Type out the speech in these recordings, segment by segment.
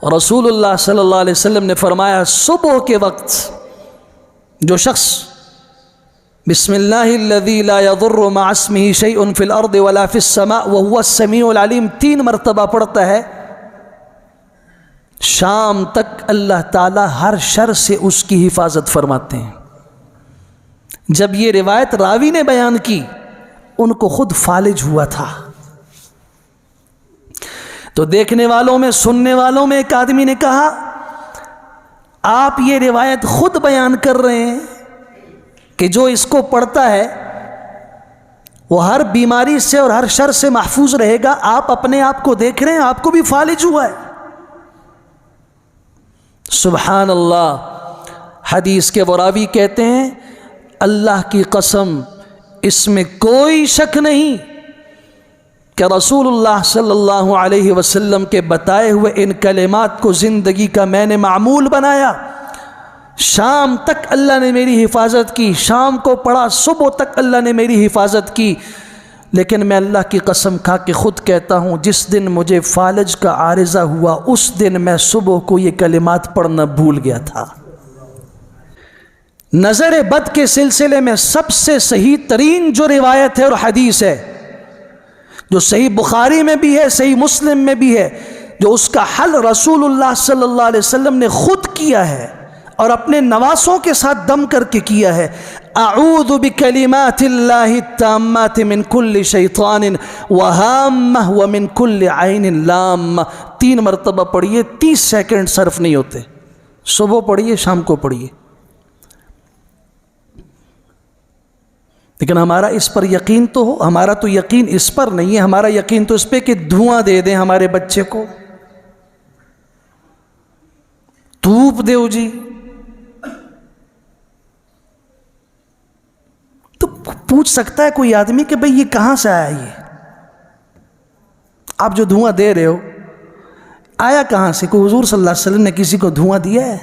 رسول اللہ صلی اللہ علیہ وسلم نے فرمایا صبح کے وقت جو شخص بسم اللہ الذی لا یضر مع اسمہ شیء فی الارض ولا فی السماء وہو السمیع العلیم 3 مرتبہ پڑھتا ہے، شام تک اللہ تعالی ہر شر سے اس کی حفاظت فرماتے ہیں۔ جب یہ روایت راوی نے بیان کی ان کو خود فالج ہوا تھا، تو دیکھنے والوں میں سننے والوں میں ایک آدمی نے کہا آپ یہ روایت خود بیان کر رہے ہیں کہ جو اس کو پڑھتا ہے وہ ہر بیماری سے اور ہر شر سے محفوظ رہے گا، آپ اپنے آپ کو دیکھ رہے ہیں آپ کو بھی فالج ہوا ہے۔ سبحان اللہ۔ حدیث کے وہ راوی کہتے ہیں اللہ کی قسم اس میں کوئی شک نہیں کہ رسول اللہ صلی اللہ علیہ وسلم کے بتائے ہوئے ان کلمات کو زندگی کا میں نے معمول بنایا۔ شام تک اللہ نے میری حفاظت کی، شام کو پڑھا، صبح تک اللہ نے میری حفاظت کی، لیکن میں اللہ کی قسم کھا کے خود کہتا ہوں جس دن مجھے فالج کا عارضہ ہوا اس دن میں صبح کو یہ کلمات پڑھنا بھول گیا تھا۔ نظر بد کے سلسلے میں سب سے صحیح ترین جو روایت ہے اور حدیث ہے، جو صحیح بخاری میں بھی ہے صحیح مسلم میں بھی ہے، جو اس کا حل رسول اللہ صلی اللہ علیہ وسلم نے خود کیا ہے اور اپنے نواسوں کے ساتھ دم کر کے کیا ہے، اعوذ بکلمات اللہ التامات من کل شیطان وہامہ ومن کل عین لامہ۔ 3 مرتبہ پڑھیے، 30 سیکنڈ صرف نہیں ہوتے، صبح پڑھیے شام کو پڑھیے۔ لیکن ہمارا اس پر یقین تو ہو، ہمارا تو یقین اس پر نہیں ہے، ہمارا یقین تو اس پہ کہ دھواں دے دیں ہمارے بچے کو، دھوپ دو جی، تو پوچھ سکتا ہے کوئی آدمی کہ بھئی یہ کہاں سے آیا، یہ آپ جو دھواں دے رہے ہو آیا کہاں سے؟ کوئی حضور صلی اللہ علیہ وسلم نے کسی کو دھواں دیا ہے؟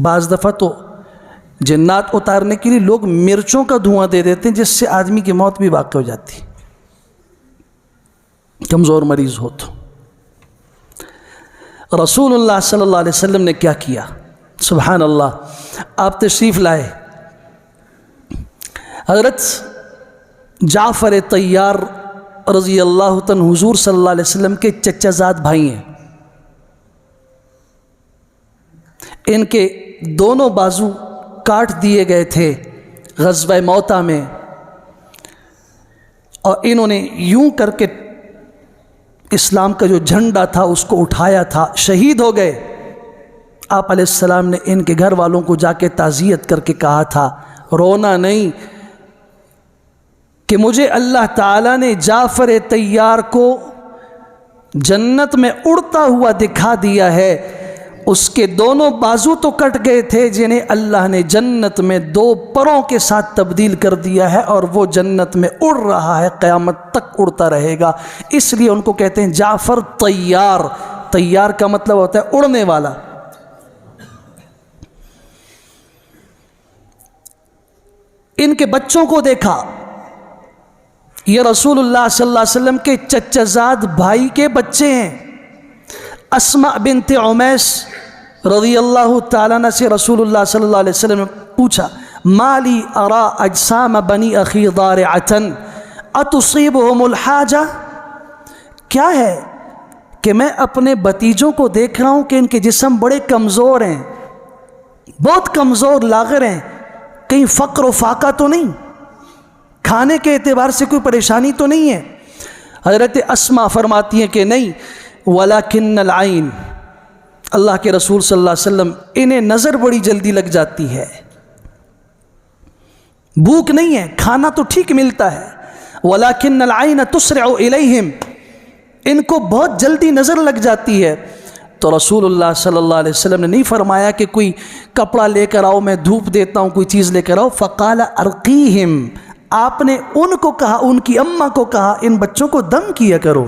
بعض دفعہ تو جنات اتارنے کے لیے لوگ مرچوں کا دھواں دے دیتے ہیں جس سے آدمی کی موت بھی واقع ہو جاتی، کمزور مریض ہو تو۔ رسول اللہ صلی اللہ علیہ وسلم نے کیا کیا؟ سبحان اللہ۔ آپ تشریف لائے، حضرت جعفر طیار رضی اللہ عنہ حضور صلی اللہ علیہ وسلم کے چچا زاد بھائی ہیں، ان کے دونوں بازو کاٹ دیے گئے تھے غزوہ موتا میں، اور انہوں نے یوں کر کے اسلام کا جو جھنڈا تھا اس کو اٹھایا تھا، شہید ہو گئے۔ آپ علیہ السلام نے ان کے گھر والوں کو جا کے تعزیت کر کے کہا تھا رونا نہیں، کہ مجھے اللہ تعالیٰ نے جعفر طیار کو جنت میں اڑتا ہوا دکھا دیا ہے، اس کے دونوں بازو تو کٹ گئے تھے جنہیں اللہ نے جنت میں 2 پروں کے ساتھ تبدیل کر دیا ہے، اور وہ جنت میں اڑ رہا ہے، قیامت تک اڑتا رہے گا، اس لیے ان کو کہتے ہیں جعفر طیار۔ طیار کا مطلب ہوتا ہے اڑنے والا۔ ان کے بچوں کو دیکھا، یہ رسول اللہ صلی اللہ علیہ وسلم کے چچا زاد بھائی کے بچے ہیں۔ اسماء بنت عمیس رضی اللہ تعالیٰ عنہ سے رسول اللہ صلی اللہ علیہ وسلم نے پوچھا مالی ارا اجسام بنی اخی ضارعۃ اتصیبہم الحاجہ، کیا ہے کہ میں اپنے بھتیجوں کو دیکھ رہا ہوں کہ ان کے جسم بڑے کمزور ہیں، بہت کمزور لاغر ہیں، کہیں فقر و فاقہ تو نہیں، کھانے کے اعتبار سے کوئی پریشانی تو نہیں ہے؟ حضرت اسماء فرماتی ہیں کہ نہیں، وَلَكِنَّ الْعَيْنِ، اللہ کے رسول صلی اللہ علیہ وسلم انہیں نظر بڑی جلدی لگ جاتی ہے، بھوک نہیں ہے، کھانا تو ٹھیک ملتا ہے، وَلَكِنَّ الْعَيْنَ تُسْرِعُ إِلَيْهِمْ، ان کو بہت جلدی نظر لگ جاتی ہے۔ تو رسول اللہ صلی اللہ علیہ وسلم نے نہیں فرمایا کہ کوئی کپڑا لے کر آؤ، میں دھوپ دیتا ہوں، کوئی چیز لے کر آؤ، فقال ارقیہم، آپ نے ان کو کہا، ان کی اماں کو کہا ان بچوں کو دم کیا کرو۔